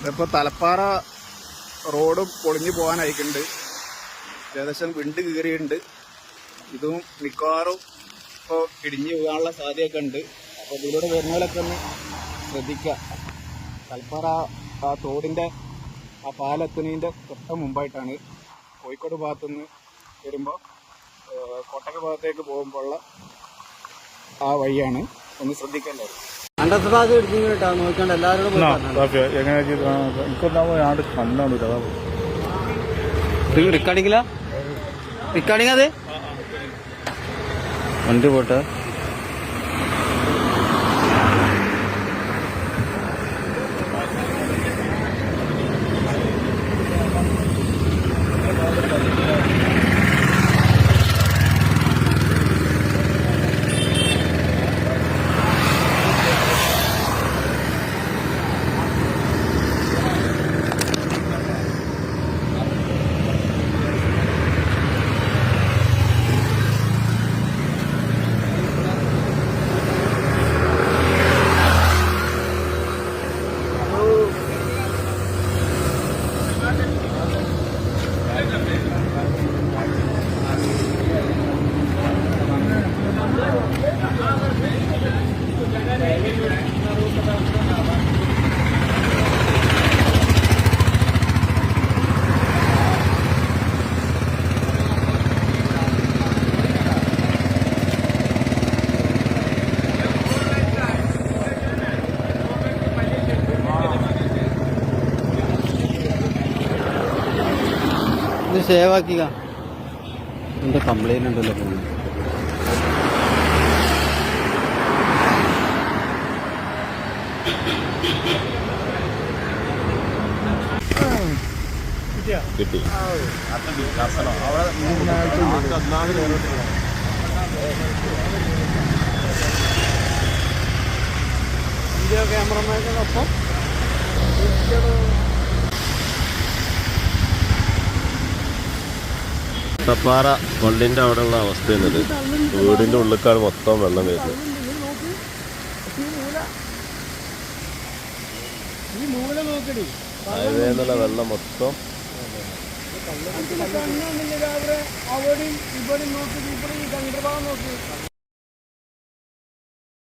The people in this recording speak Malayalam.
ഇതിപ്പോൾ തലപ്പാറ റോഡ് പൊളിഞ്ഞു പോകാനായിട്ടുണ്ട്. ഏകദേശം വിണ്ട് കീറിയിട്ടുണ്ട്. ഇതും മിക്കവാറും ഇപ്പോൾ ഇടിഞ്ഞു പോകാനുള്ള സാധ്യതയൊക്കെ ഉണ്ട്. അപ്പോൾ ഇതിലൂടെ വരുന്നവരൊക്കെ ഒന്ന് ശ്രദ്ധിക്കുക. തലപ്പാറ ആ തോടിൻ്റെ ആ പാലെത്തുന്നതിൻ്റെ തൊട്ട് മുമ്പായിട്ടാണ്. കോഴിക്കോട് ഭാഗത്തുനിന്ന് വരുമ്പോൾ കോട്ടക്ക ഭാഗത്തേക്ക് പോകുമ്പോഴുള്ള ആ വഴിയാണ്. ഒന്ന് ശ്രദ്ധിക്കേണ്ടത്. നോക്കണ്ട എല്ലാവരോടും റിക്കാർഡിംഗ് അത് വണ്ടി പോട്ടെ. ഇത് സേവ് ആക്കിക. എന്റെ കംപ്ലൈന്റ് ഉണ്ടല്ലോ ഫോണിൽ. കിട്ടി വീഡിയോ ക്യാമറമാനൊപ്പം തപ്പാറ പള്ളിൻ്റെ അവിടെയുള്ള അവസ്ഥയാണിത്. വീടിൻ്റെ ഉള്ളിക്കാണ് മൊത്തം വെള്ളം വരുന്നത്. ഹൈവേ എന്നുള്ള വെള്ളം മൊത്തം